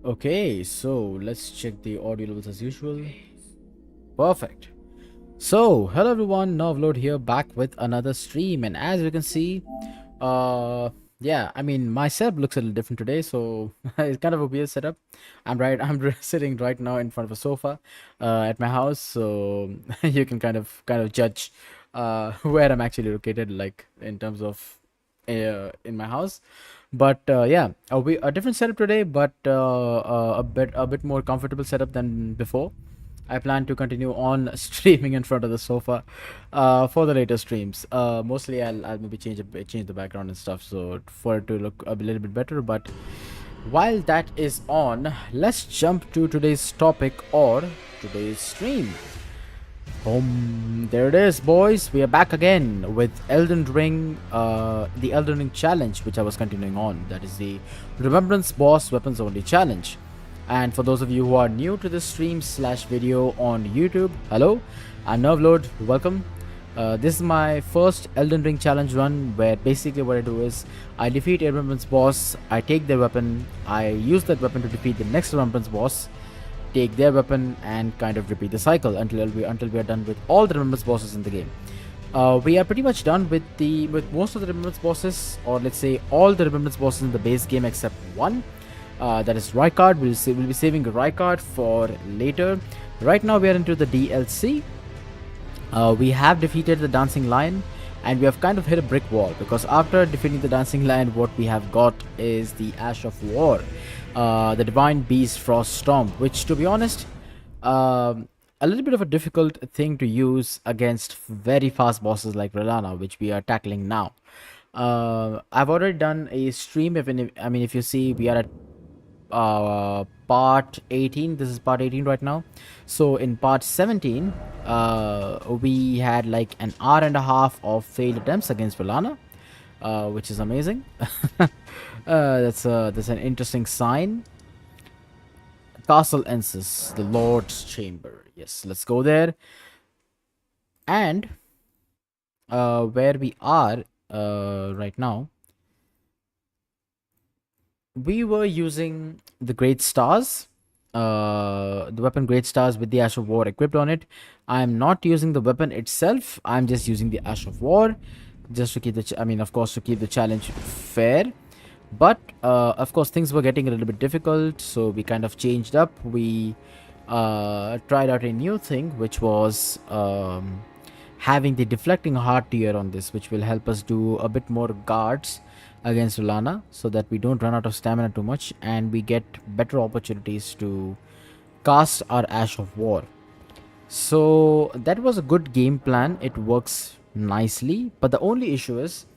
Okay, so let's check the audio levels as usual. Perfect. So, hello everyone, Novload here back with another stream, and as you can see, yeah, I mean my setup looks a little different today, so it's kind of a weird setup. I'm sitting right now in front of a sofa, at my house, so you can kind of judge, where I'm actually located, like in terms of, in my house. But yeah, a different setup today, but a bit more comfortable setup than before. I plan to continue on streaming in front of the sofa, for the later streams. Mostly, I'll maybe change the background and stuff, so for it to look a little bit better. But while that is on, let's jump to today's topic or today's stream. There it is, boys. We are back again with Elden Ring, the Elden Ring challenge, which I was continuing on. That is the Remembrance Boss Weapons Only challenge. And for those of you who are new to this stream slash video on YouTube, hello, I'm Nervlord. Welcome. This is my first Elden Ring challenge run, where basically what I do is I defeat a Remembrance boss, I take their weapon, I use that weapon to defeat the next Remembrance boss, take their weapon, and kind of repeat the cycle until we are done with all the remembrance bosses in the game. We are pretty much done with most of the remembrance bosses, or let's say all the remembrance bosses in the base game except one. That is Rykard. We'll be saving Rykard for later. Right now we are into the DLC. We have defeated the Dancing Lion, and we have kind of hit a brick wall, because after defeating the Dancing Lion, what we have got is the Ash of War, the Divine Beast Frost Storm, which, to be honest, a little bit of a difficult thing to use against very fast bosses like Rellana, which we are tackling now. I've already done a stream. If you see, we are at part 18. This is part 18 right now. So in part 17, we had like an hour and a half of failed attempts against Rellana, which is amazing. That's an interesting sign. Castle Ensis, the Lord's Chamber. Yes, let's go there. And where we are right now, we were using the Great Stars, the weapon Great Stars with the Ash of War equipped on it. I'm not using the weapon itself. I'm just using the Ash of War, just to keep of course, to keep the challenge fair. But of course, things were getting a little bit difficult, so we kind of changed up. We tried out a new thing, which was having the deflecting heart tier on this, which will help us do a bit more guards against Rellana, so that we don't run out of stamina too much and we get better opportunities to cast our Ash of War. So that was a good game plan. It works nicely, but the only issue is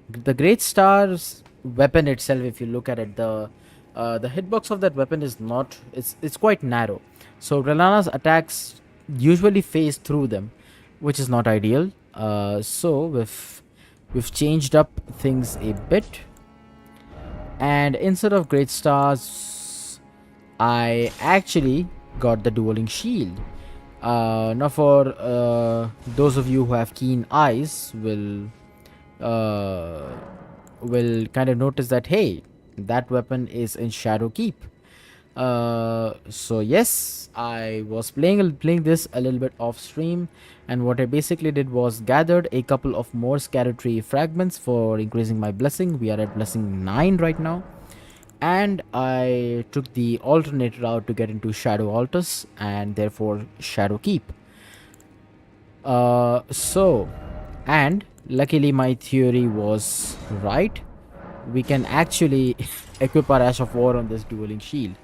the Great Star's weapon itself. If you look at it, the hitbox of that weapon is not. It's quite narrow. So Rellana's attacks usually phase through them, which is not ideal. So we've changed up things a bit, and instead of Great Stars, I actually got the dueling shield. Now, for those of you who have keen eyes, uh, will kind of notice that, hey, that weapon is in Shadow Keep. So yes, I was playing this a little bit off stream, and what I basically did was gathered a couple of more Scatter Tree fragments for increasing my blessing. We are at blessing 9 right now, and I took the alternate route to get into Shadow Altus and therefore Shadow Keep. So, and luckily my theory was right. We can actually equip our Ash of War on this dueling shield.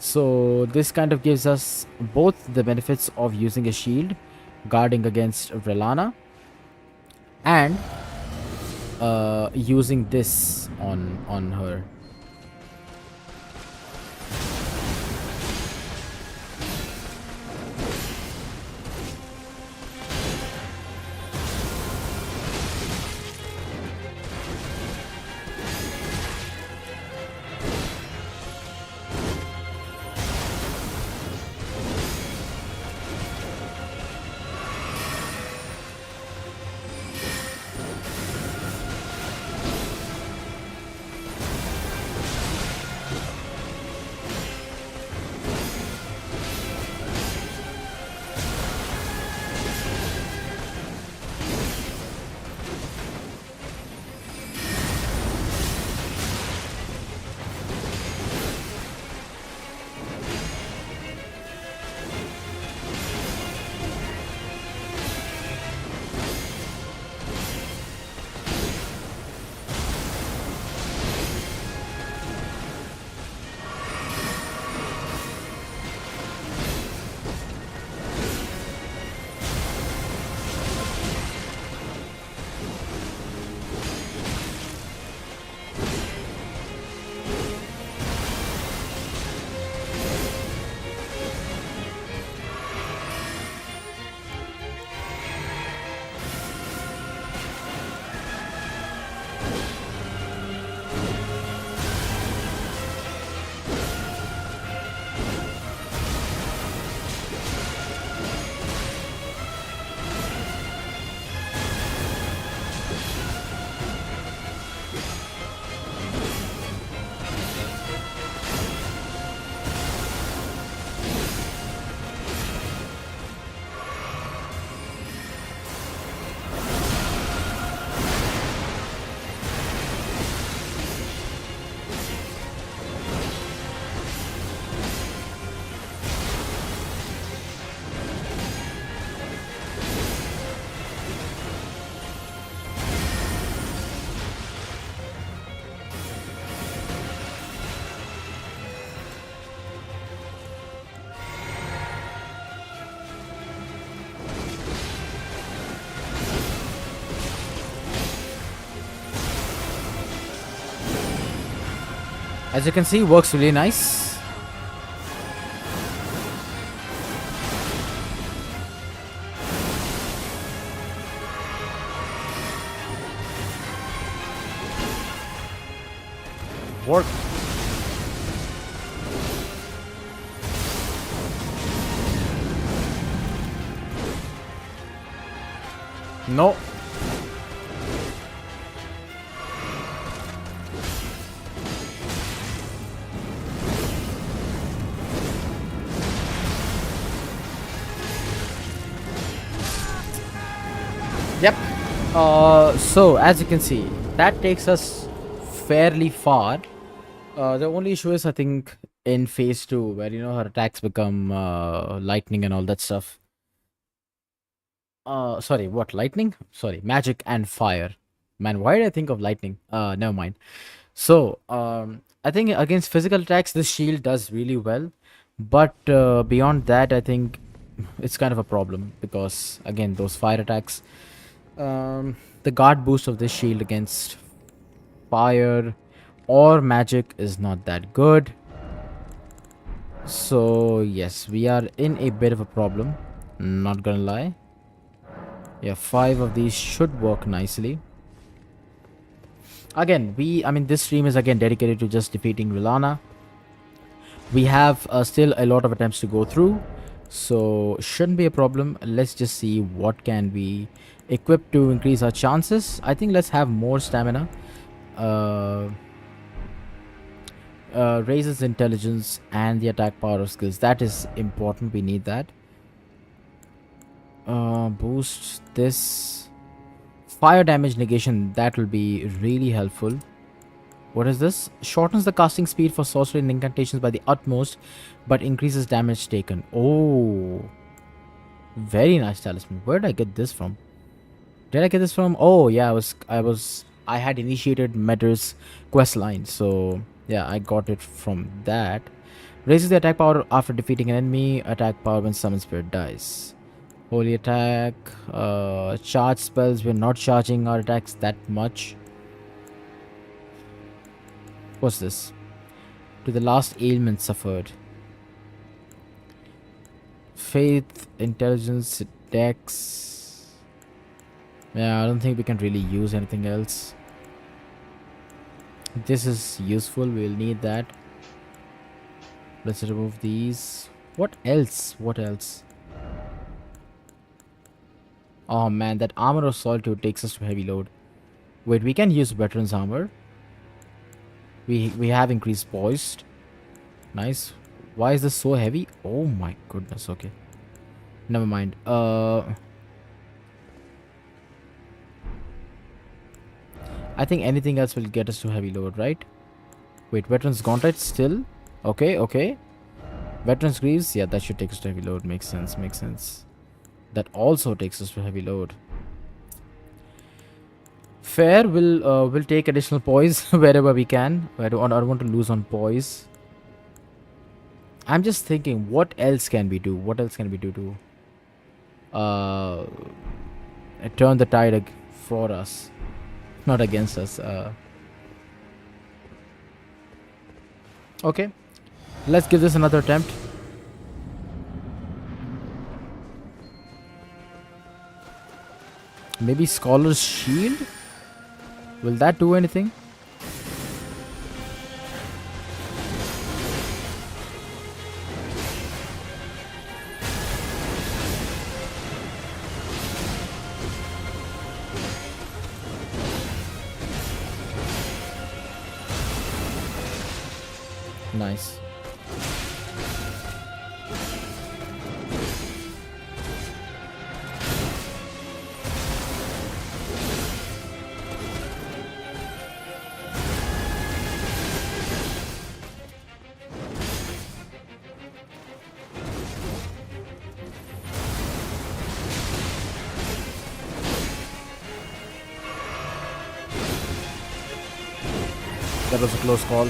So this kind of gives us both the benefits of using a shield, guarding against Rellana, and using this on her. As you can see, works really nice. Work. No. Yep. So as you can see, that takes us fairly far. The only issue is, I think, in phase two, where her attacks become lightning and all that stuff. Sorry, what lightning? Sorry, magic and fire. Man, why did I think of lightning? Never mind. So, I think against physical attacks, this shield does really well, but beyond that, I think it's kind of a problem because again, those fire attacks, the guard boost of this shield against fire or magic is not that good. So yes, we are in a bit of a problem. Not gonna lie. Yeah, 5 of these should work nicely. Again, I mean, this stream is again dedicated to just defeating Rellana. We have still a lot of attempts to go through, so shouldn't be a problem. Let's just see what can we equip to increase our chances. I think let's have more stamina. Uh, raises intelligence and the attack power of skills. That is important. We need that. Boost this fire damage negation. That will be really helpful. What is this? Shortens the casting speed for sorcery and incantations by the utmost, but increases damage taken. Oh, very nice talisman. Where did I get this from? Did I get this from? Oh yeah, I had initiated Medr's quest line, so yeah, I got it from that. Raises the attack power after defeating an enemy. Attack power when summon spirit dies. Holy attack. Charge spells. We're not charging our attacks that much. What's this? To the last ailment suffered. Faith, intelligence, dex. Yeah, I don't think we can really use anything else. This is useful. We'll need that. Let's remove these. What else? What else? Oh man, that armor of solitude takes us to heavy load. Wait, we can use veteran's armor. We have increased poised. Nice. Why is this so heavy? Oh my goodness. Okay. Never mind. I think anything else will get us to heavy load, right? Wait, veteran's gauntlet still? Okay, okay. Veteran's greaves, yeah, that should take us to heavy load. Makes sense, makes sense. That also takes us to heavy load. Fair, we'll take additional poise wherever we can. I don't want to lose on poise. I'm just thinking, what else can we do? What else can we do to turn the tide for us, not against us? Okay, let's give this another attempt. Maybe Scholar's Shield? Will that do anything? Nice. That was a close call.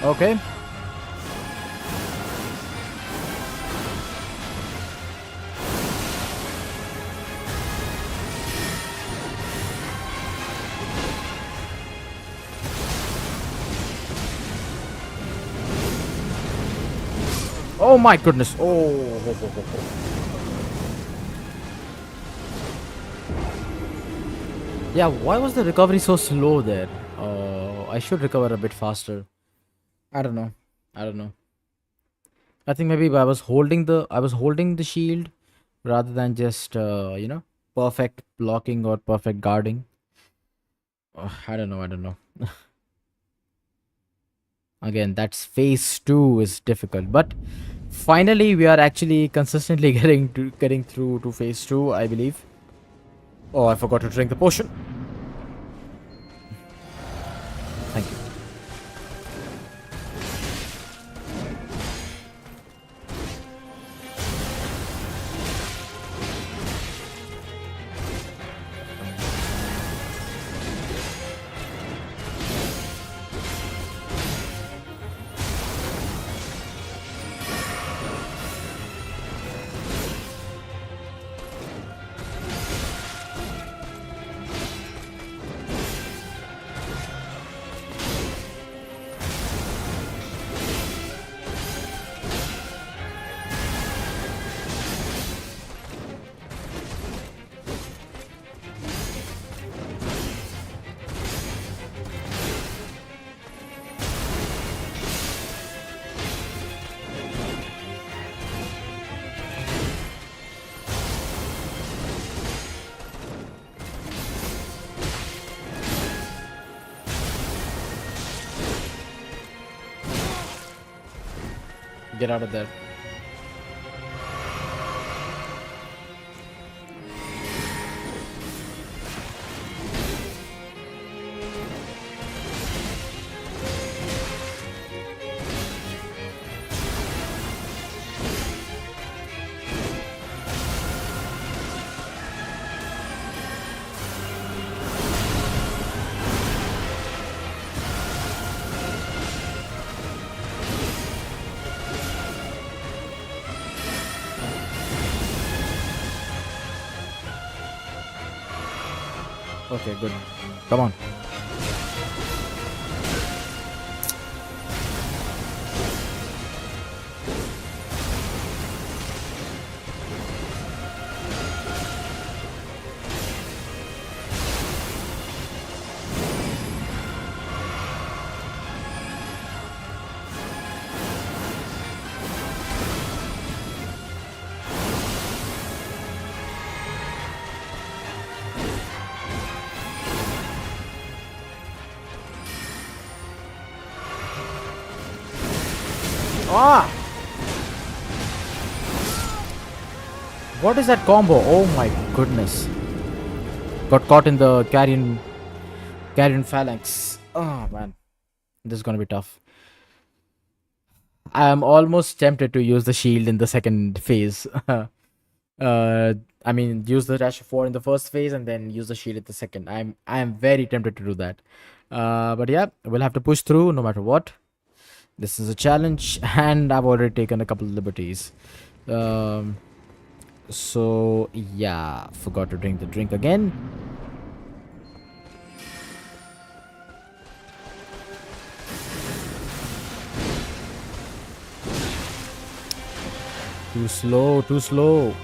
Okay. Oh my goodness. Oh. Ho, ho, ho, ho. Yeah, why was the recovery so slow there? I should recover a bit faster. I don't know. I don't know. I think maybe I was holding the shield rather than just perfect blocking or perfect guarding. I don't know. I don't know. Again, that's phase two is difficult, but finally we are actually consistently getting through to phase two, I believe. Oh, I forgot to drink the potion. Thank you. Get out of there. Okay, good. Come on. Ah! What is that combo? Oh my goodness. Got caught in the carrion phalanx. Oh man. This is gonna be tough. I'm almost tempted to use the shield in the second phase. I mean, use the dash of 4 in the first phase and then use the shield in the second. I'm very tempted to do that. But yeah, we'll have to push through no matter what. This is a challenge, and I've already taken a couple of liberties. Um, so yeah, forgot to drink the drink again. Too slow, too slow.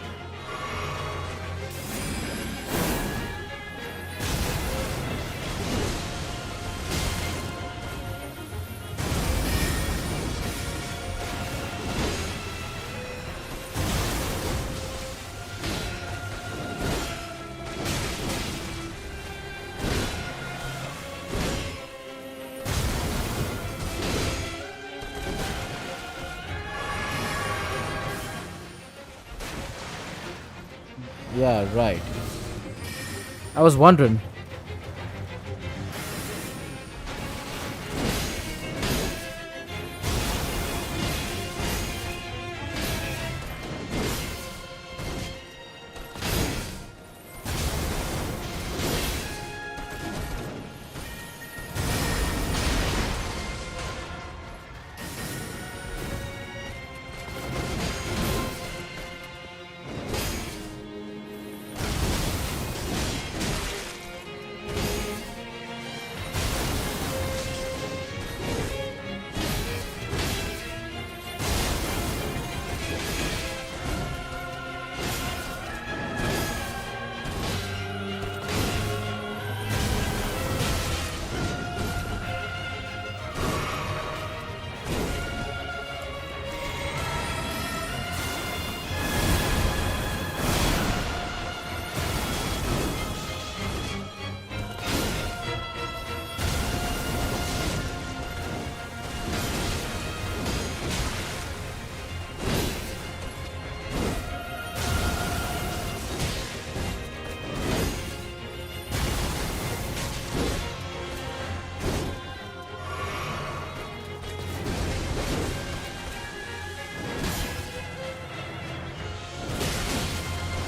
Yeah, right. I was wondering.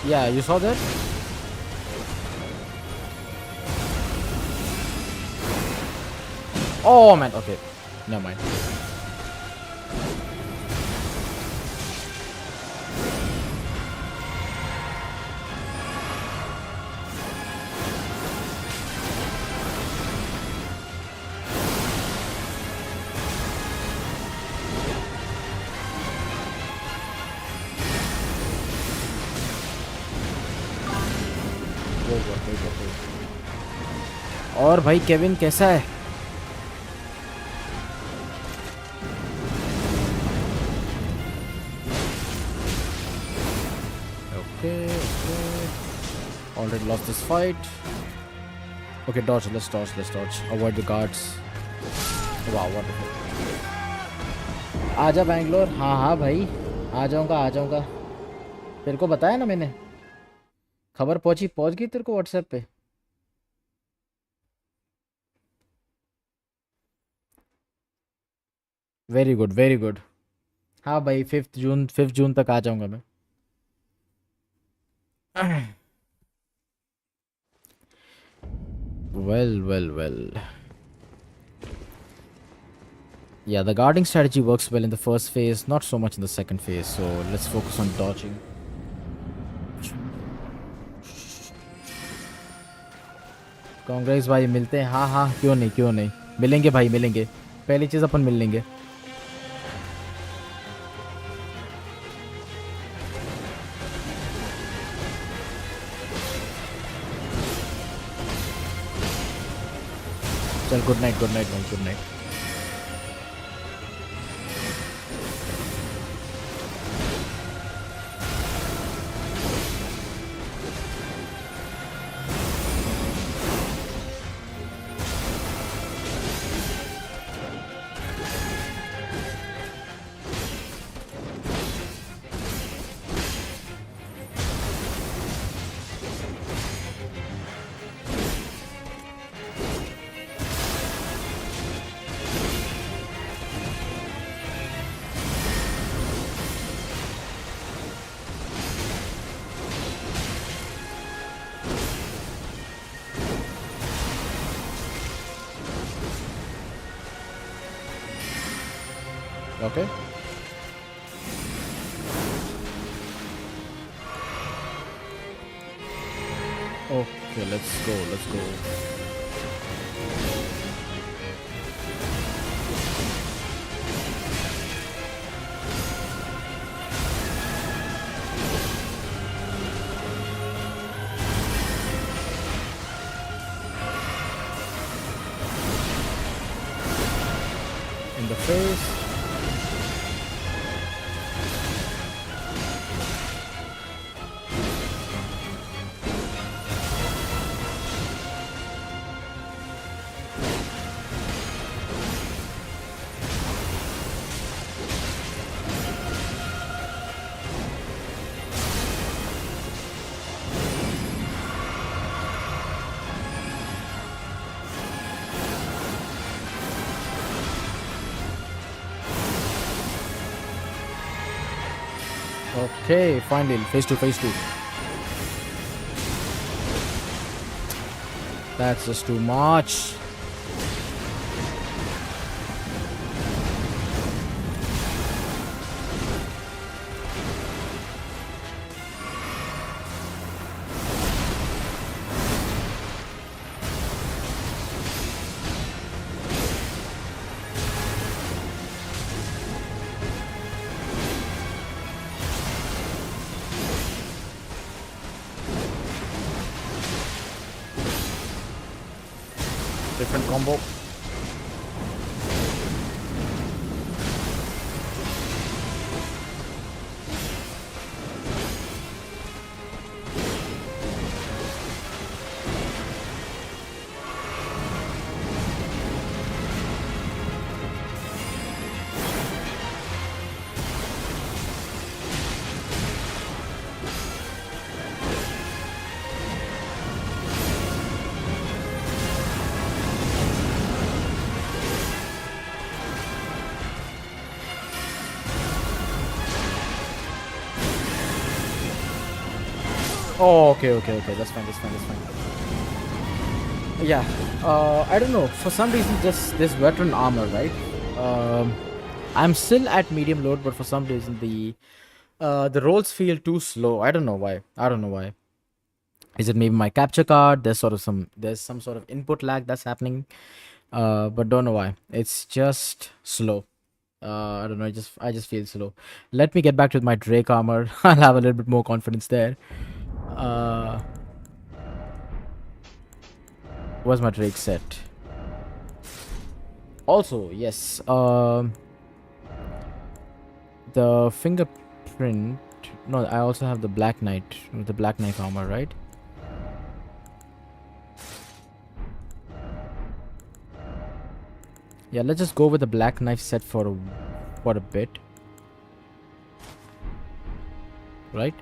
Yeah, you saw that? Oh man, okay. Never mind. और भाई Kevin कैसा है? Okay, okay. Already lost this fight. Okay, dodge. Let's dodge. Let's dodge. Avoid the guards. Wow, wonderful. आजा बैंगलोर. हाँ हाँ भाई, आ जाऊँगा आ जाऊँगा. तेरे को बताया ना मैंने. खबर पहुंच गई तेरे को व्हाट्सएप पे. Very good very good. हाँ भाई, 5 जून तक आ जाऊँगा मैं. Well. Yeah, the guarding strategy works well in the first phase, not so much in the second phase, so let's focus on dodging. Congress भाई मिलते हैं. हाँ हाँ, क्यों नहीं. मिलेंगे भाई मिलेंगे. पहली चीज़ अपन मिल लेंगे. चल गुड नाइट भाई, good night. Okay. Okay, let's go. In the face. Okay, finally, phase 2. That's just too much. Different combo. Oh, okay, okay, okay. That's fine. That's fine. That's fine. Yeah. I don't know. For some reason, just this veteran armor, right? Um, I'm still at medium load, but for some reason the rolls feel too slow. I don't know why. I don't know why. Is it maybe my capture card? There's some sort of input lag that's happening. But don't know why. It's just slow. I don't know. I just feel slow. Let me get back to my Drake armor. I'll have a little bit more confidence there. Uh, where's my Drake set? Also, yes. The fingerprint. No, I also have the Black Knight, the Black Knight armor, right? Yeah, let's just go with the Black Knife set for a bit, right?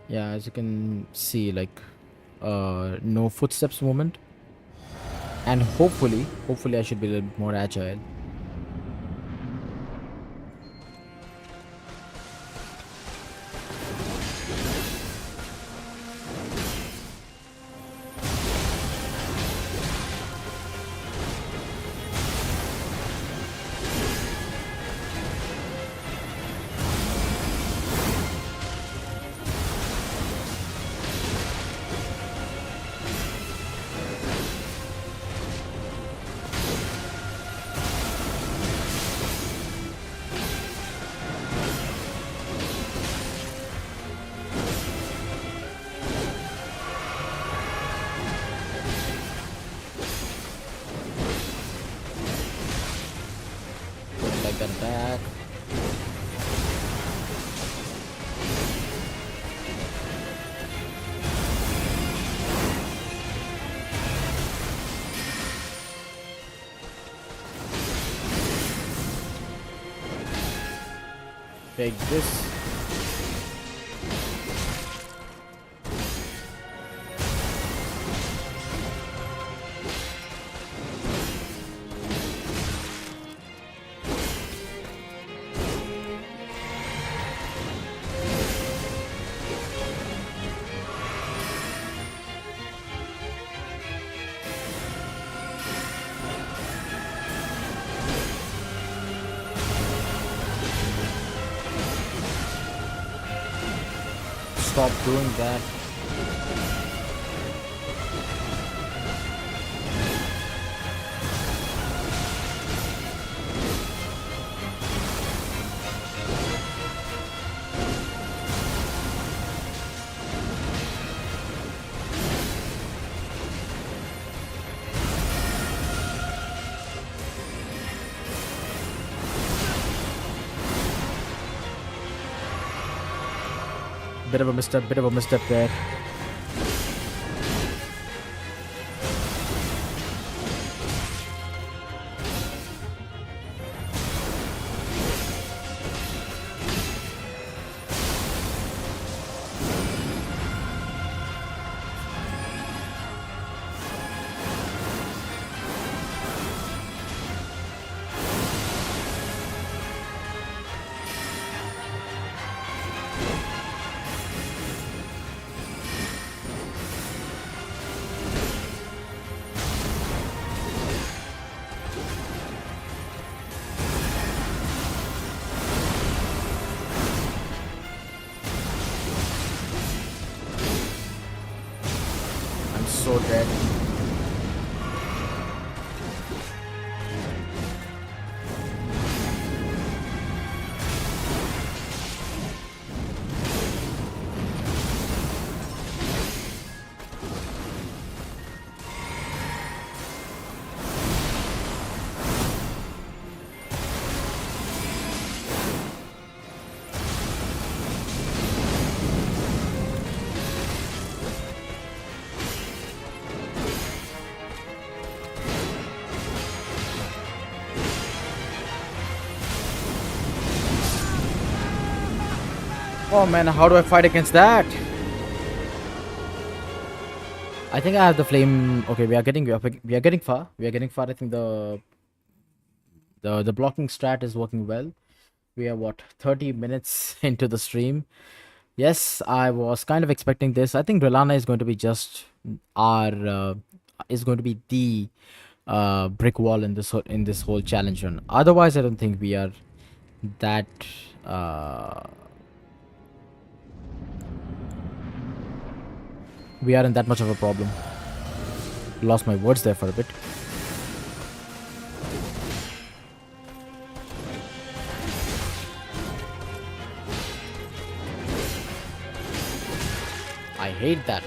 Yeah, as you can see, like, no footsteps movement, and hopefully, I should be a little bit more agile. Don't like that attack. Take this. Stop doing that. Bit of a misstep there. I'm so dead. Oh man, how do I fight against that? I think I have the flame. Okay, we are getting far. We are getting far. I think the blocking strat is working well. We are what 30 minutes into the stream. Yes, I was kind of expecting this. I think Rellana is going to be just our is going to be the brick wall in in this whole challenge run. Otherwise, I don't think that uh, we are in that much of a problem. Lost my words there for a bit. I hate that.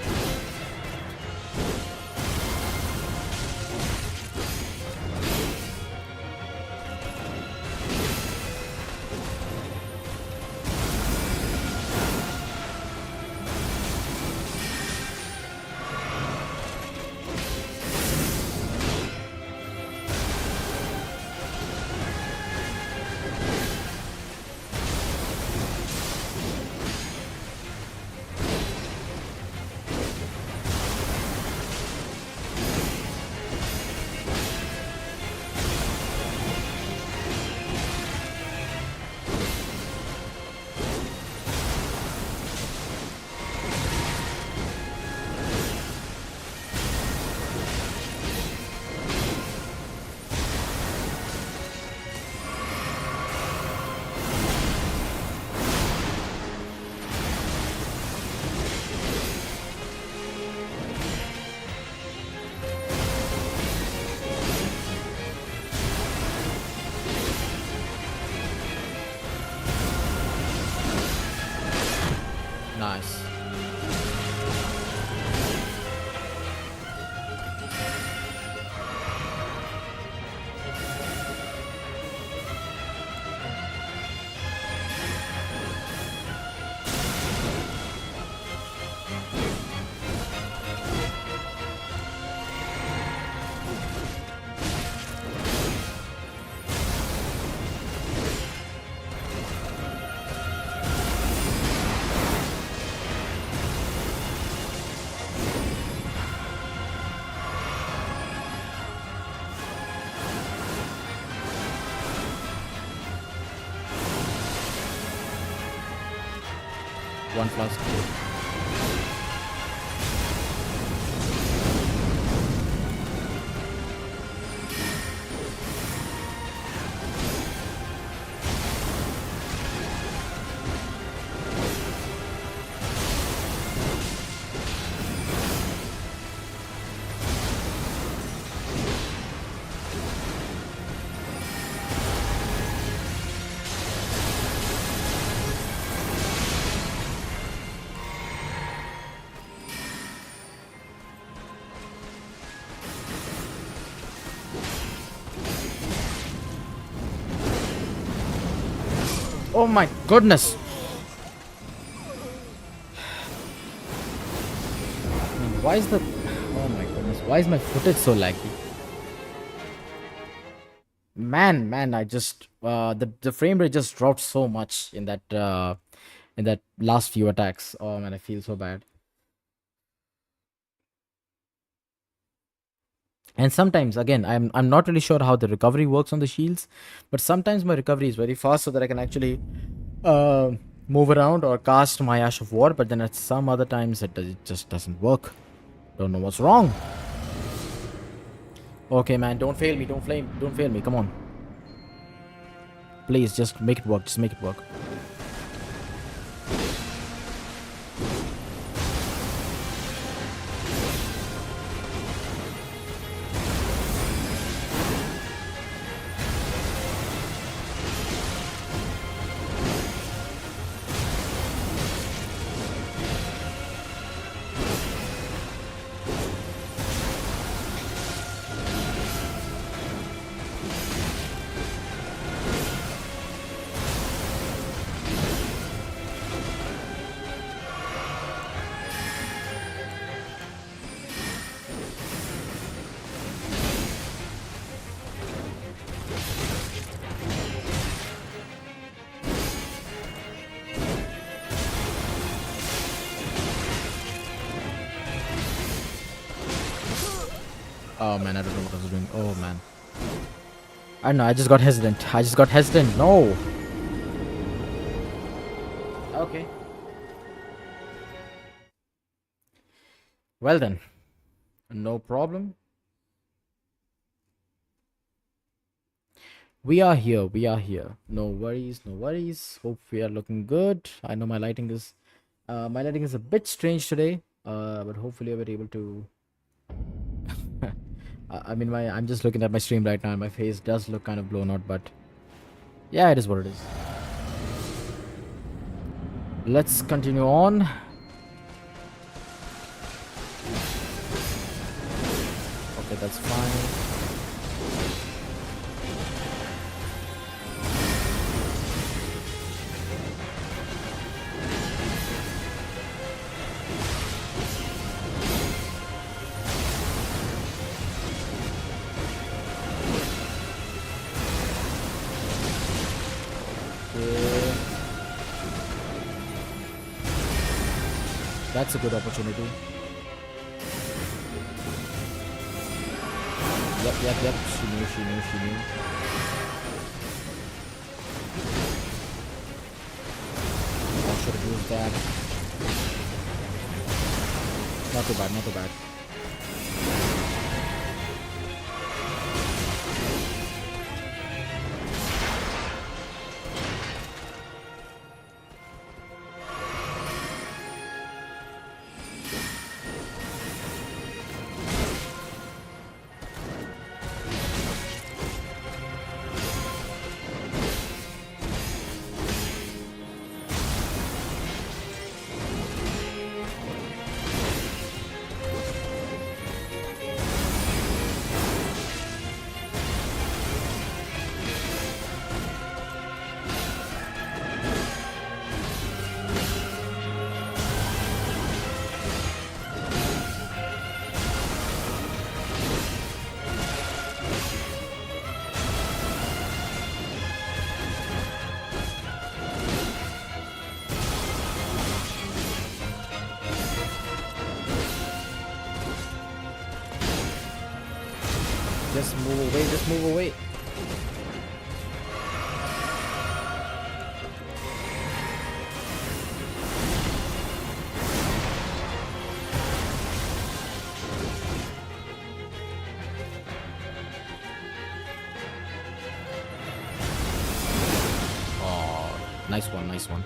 Nice. One plus. Oh my goodness. Why is the... Oh my goodness. Why is my footage so laggy? Man, I just... the frame rate just dropped so much in that last few attacks. Oh man, I feel so bad. And sometimes, again, I'm not really sure how the recovery works on the shields, but sometimes my recovery is very fast so that I can actually uh, move around or cast my Ash of War, but then at some other times it just doesn't work. Don't know what's wrong. Okay, man, don't fail me. Come on, please, just make it work. Just make it work. Oh man, I don't know what I was doing. Oh man. I don't know, I just got hesitant. No. Okay. Well then, no problem. We are here. We are here. No worries. No worries. Hope we are looking good. I know my lighting is a bit strange today. But hopefully we're able to. I mean, I'm just looking at my stream right now, and my face does look kind of blown out. But yeah, it is what it is. Let's continue on. Okay, that's fine. Okay. That's a good opportunity. Yep, yep, yep. She knew, she knew, she knew. I should have used that. Not too bad, not too bad. Just move away, just move away. Oh, nice one, nice one.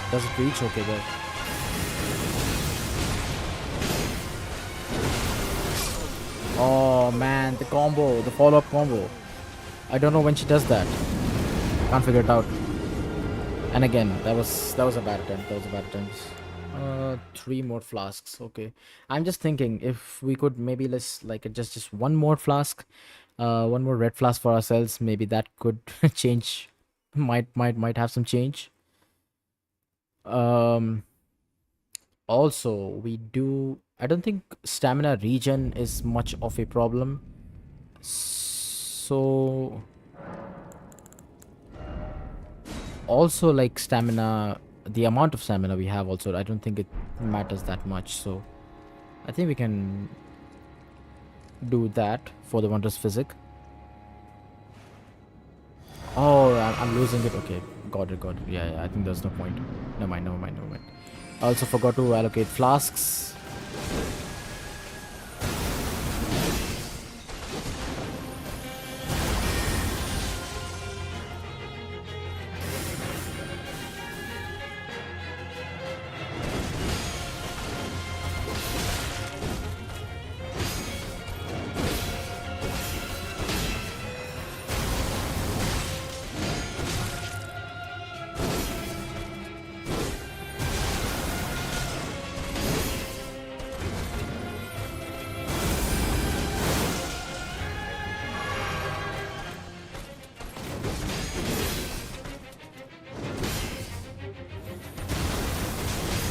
Does it reach? Okay, good. Oh man, the combo, the follow-up combo. I don't know when she does that. Can't figure it out. And again, that was a bad attempt. That was a bad attempt. Three more flasks. Okay, I'm just thinking if we could maybe let's like just one more flask, one more red flask for ourselves. Maybe that could change. Might have some change. Um. Also, we do. I don't think stamina regen is much of a problem. So also like stamina, the amount of stamina we have also, I don't think it matters that much. So I think we can do that for the wondrous physic. Oh, I'm losing it. Okay, got it, got it. Yeah, yeah, I think there's no point. Never mind, never mind, never mind. I also forgot to allocate flasks.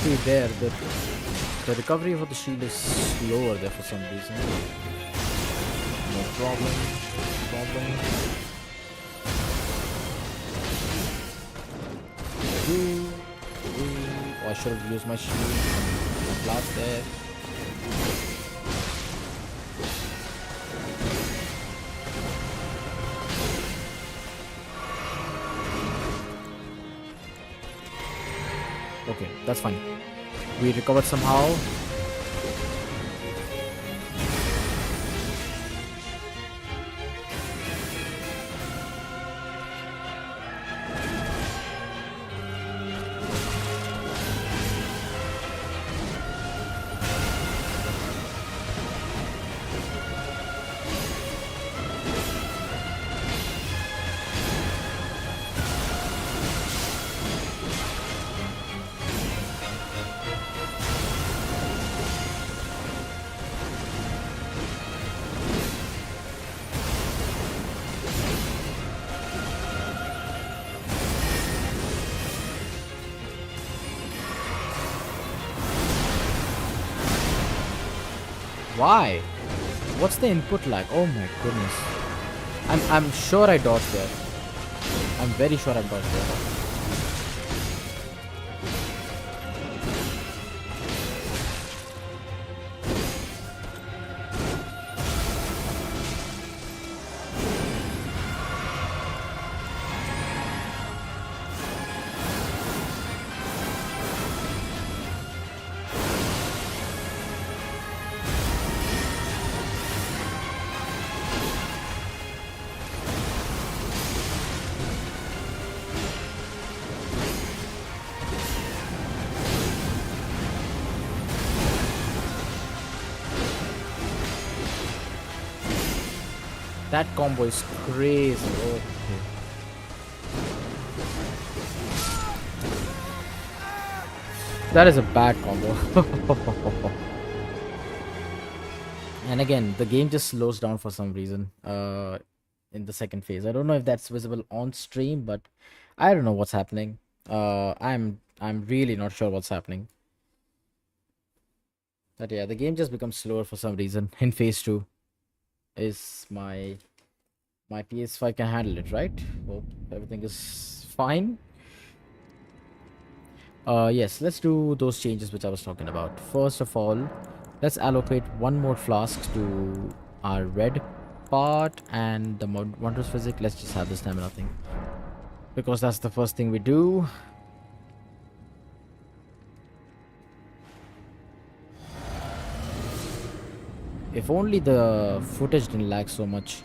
See there, the recovery for the shield is slower there for some reason. No problem. Problem. Ooh. Ooh. Oh, I should have used my shield. My blast there. Okay, that's fine. We recovered somehow. Why? What's the input like? Oh my goodness. I'm sure I dodged there. I'm very sure I dodged there. That combo is crazy. Okay. That is a bad combo. And again, the game just slows down for some reason. In the second phase, I don't know if that's visible on stream, but I don't know what's happening. I'm really not sure what's happening. But yeah, the game just becomes slower for some reason in phase two. Is my PS5 can handle it, right? Hope everything is fine. Yes, let's do those changes which I was talking about. First of all, let's allocate one more flask to our red part, and the wondrous physic, let's just have the stamina thing, because that's the first thing we do. If only the footage didn't lag so much.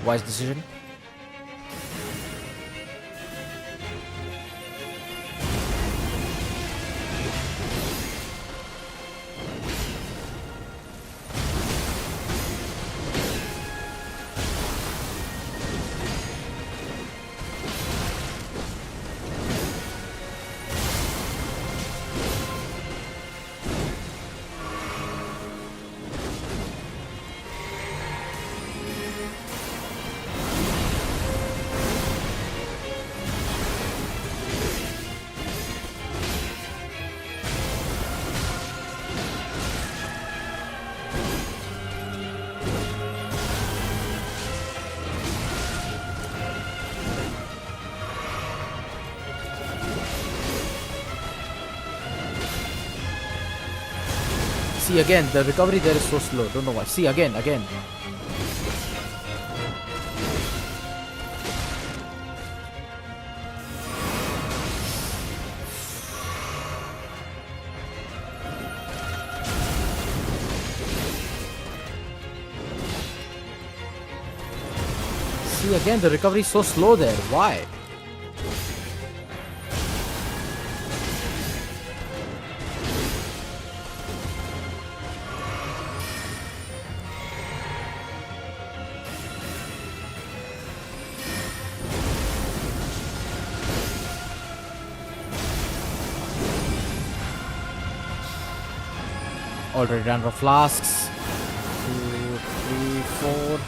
Wise decision. See again, the recovery there is so slow. Don't know why. See again. See, again, the recovery is so slow there. Why? Already ran out of flasks. 2, 3, 4.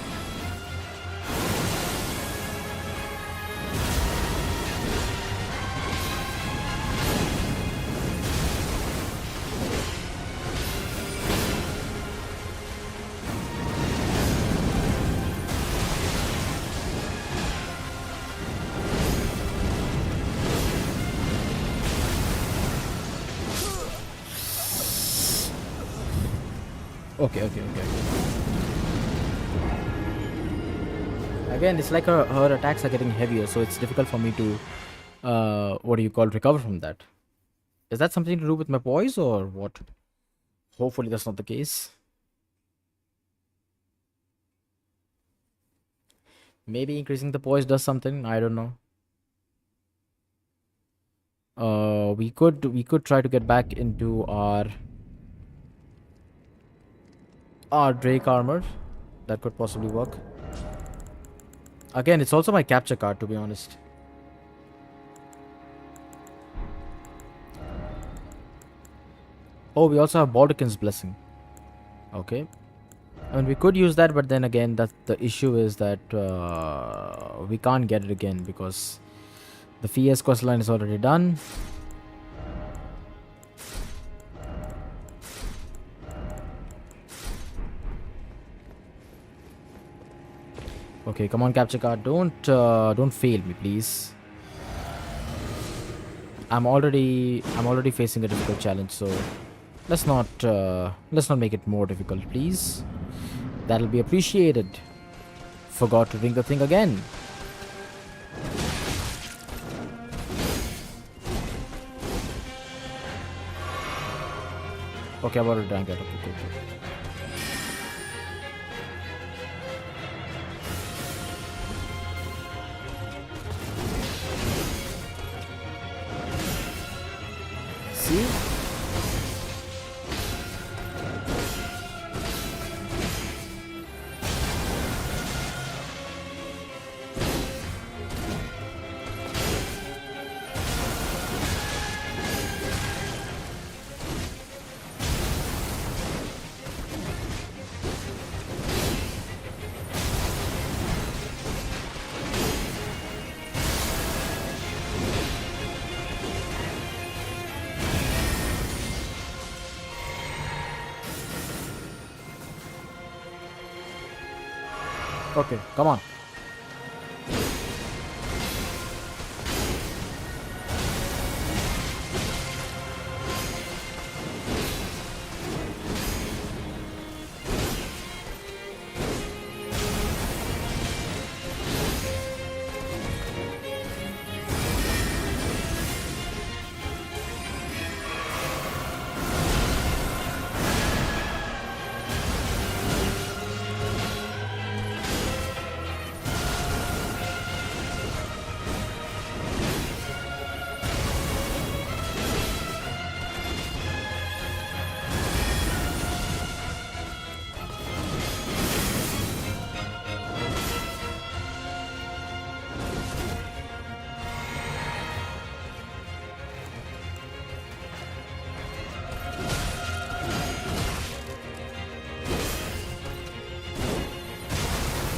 Okay. Again, it's like her attacks are getting heavier, so it's difficult for me to, what do you call, recover from that. Is that something to do with my poise or what? Hopefully that's not the case. Maybe increasing the poise does something. I don't know. We could try to get back into our Drake armor. That could possibly work. Again, it's also my capture card, to be honest. Oh, we also have Baldurkin's Blessing. Okay. I mean, we could use that, but then again, that the issue is that we can't get it again because the Fies quest line is already done. Okay, come on, capture card. Don't fail me, please. I'm already facing a difficult challenge, so let's not make it more difficult, please. That'll be appreciated. Forgot to ring the thing again. Okay, I've already drank it. Okay, cool. See? Okay, come on.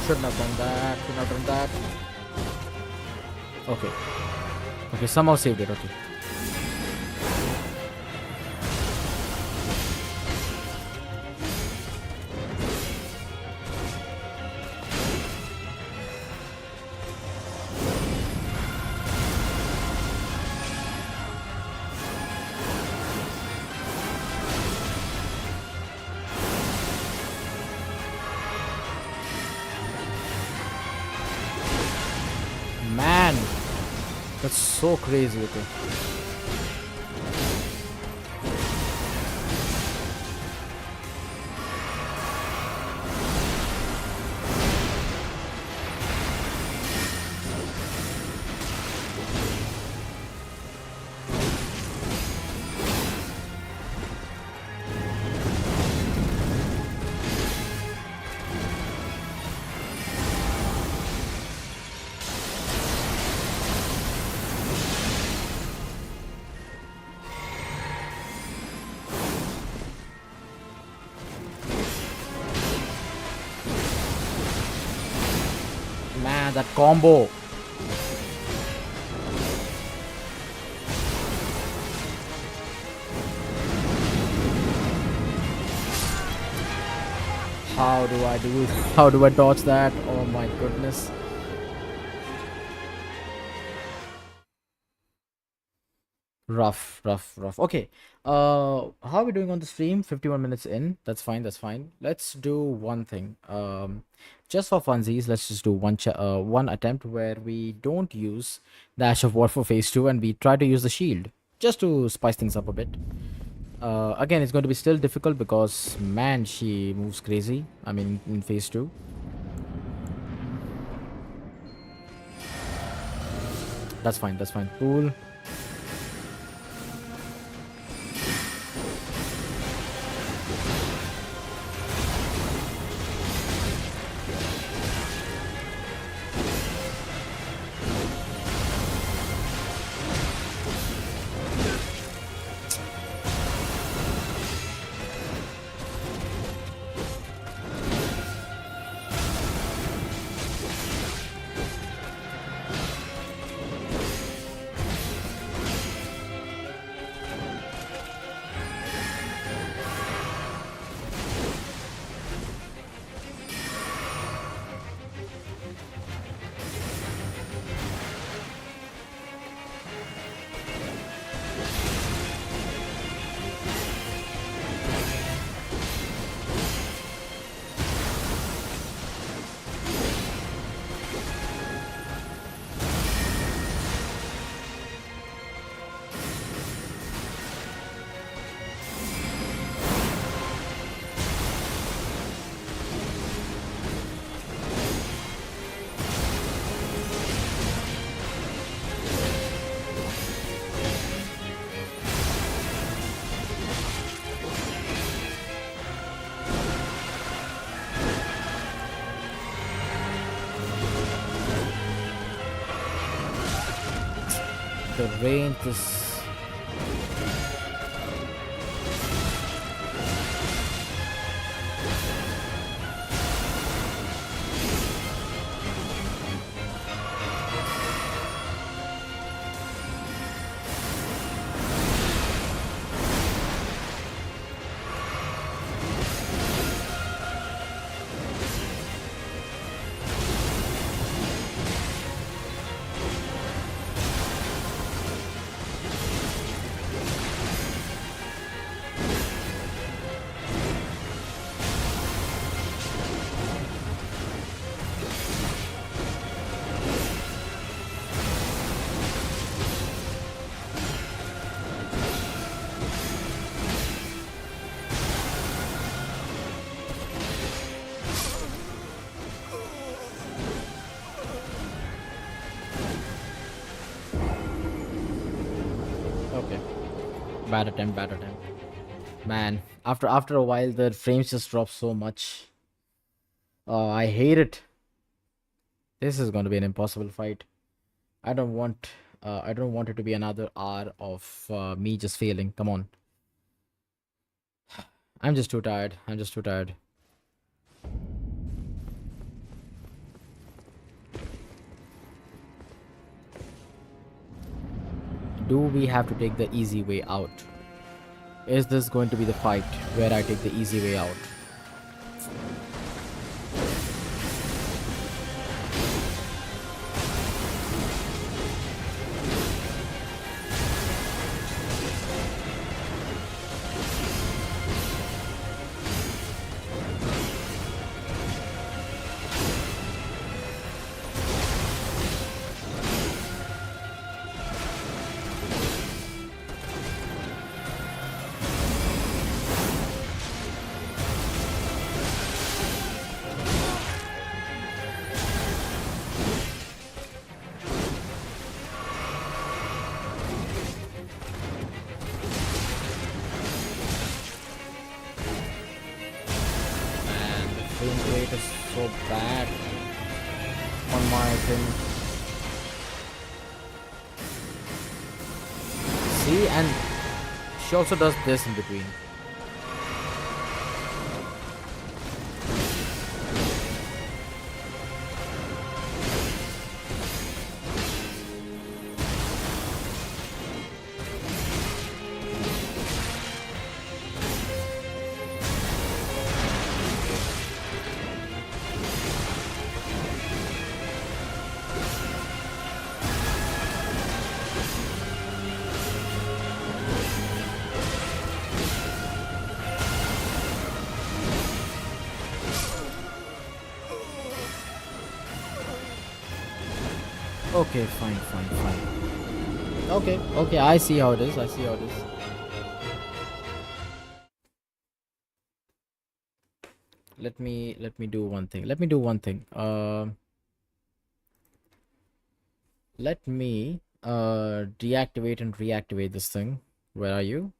Shouldn't have done that. Shouldn't have done that. Okay. Okay, somehow saved it. Okay. Man, that's so crazy. Okay. Man, that combo. How do I do it? How do I dodge that? Oh my goodness. Rough, rough, rough. Okay. How are we doing on the stream? 51 minutes in. That's fine. That's fine. Let's do one thing. Just for funsies, let's just do one attempt where we don't use the Ash of War for phase two, and we try to use the shield just to spice things up a bit. Again, it's going to be still difficult because man, she moves crazy. I mean, in phase two. That's fine. That's fine. Cool. The range is. Okay. Bad attempt, bad attempt. Man, after a while the frames just drop so much. Oh, I hate it. This is going to be an impossible fight. I don't want I don't want it to be another hour of me just failing. Come on. I'm just too tired. I'm just too tired. Do we have to take the easy way out? Is this going to be the fight where I take the easy way out? Frame rate is so bad on my thing. See, and she also does this in between. Okay, fine, fine, fine. Okay, okay, I see how it is. I see how it is. Let me do one thing. Let me do one thing. Let me deactivate and reactivate this thing. Where are you?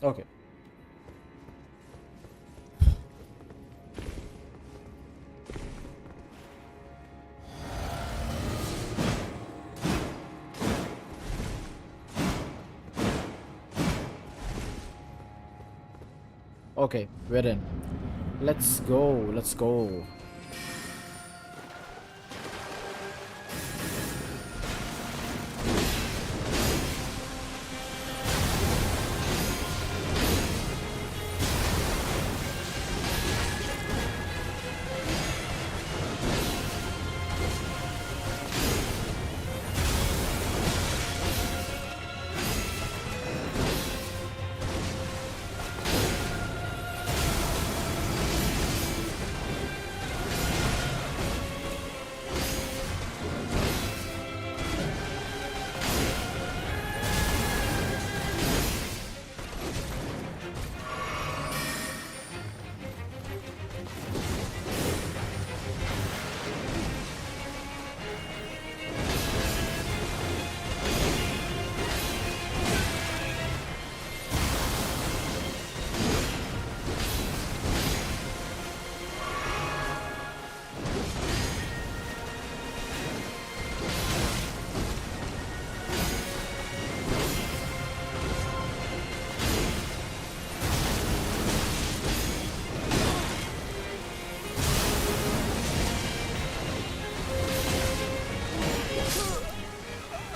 Okay. Okay, we're in. Let's go. Let's go.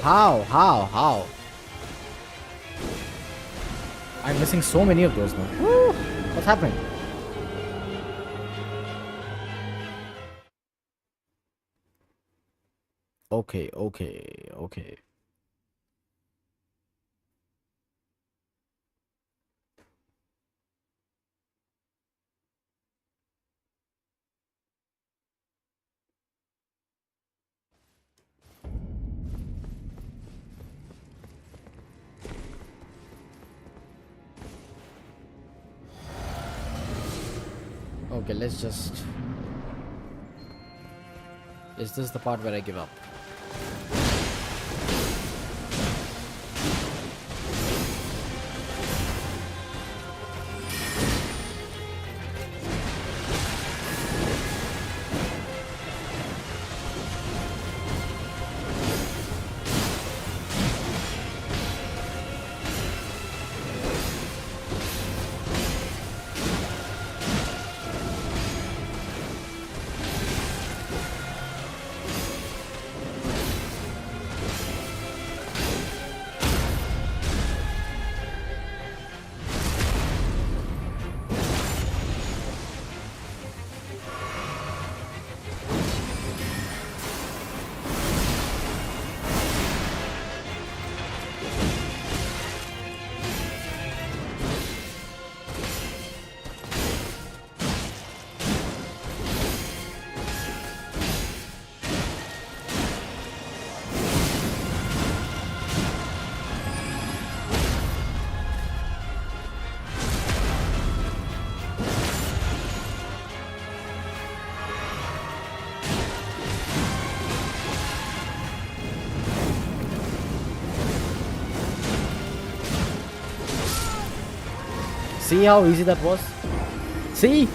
How? How? How? I'm missing so many of those now. Woo! What's happening? Okay, okay, okay. Okay, let's just... Is this the part where I give up? See how easy that was? See?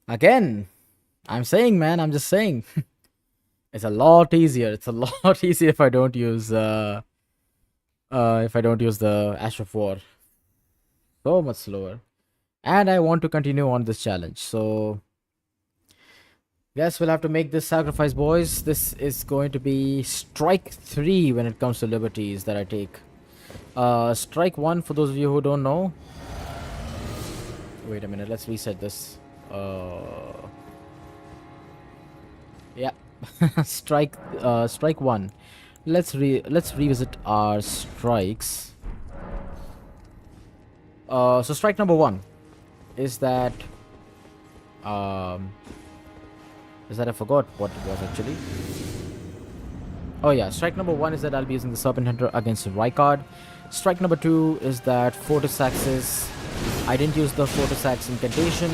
Again, I'm saying, man, I'm just saying. It's a lot easier. It's a lot easier if I don't use the Ash of War. So much slower. And I want to continue on this challenge. So yes, we'll have to make this sacrifice, boys. This is going to be strike 3 when it comes to liberties that I take. Strike 1, for those of you who don't know. Wait a minute, let's reset this. Yeah. Strike 1. Let's revisit our strikes. So strike number one is that um I forgot what it was actually. Oh yeah, strike number one is that I'll be using the Serpent Hunter against the Rykard. Strike number two is that Fortis Axis. I didn't use the Fortis Axe incantation.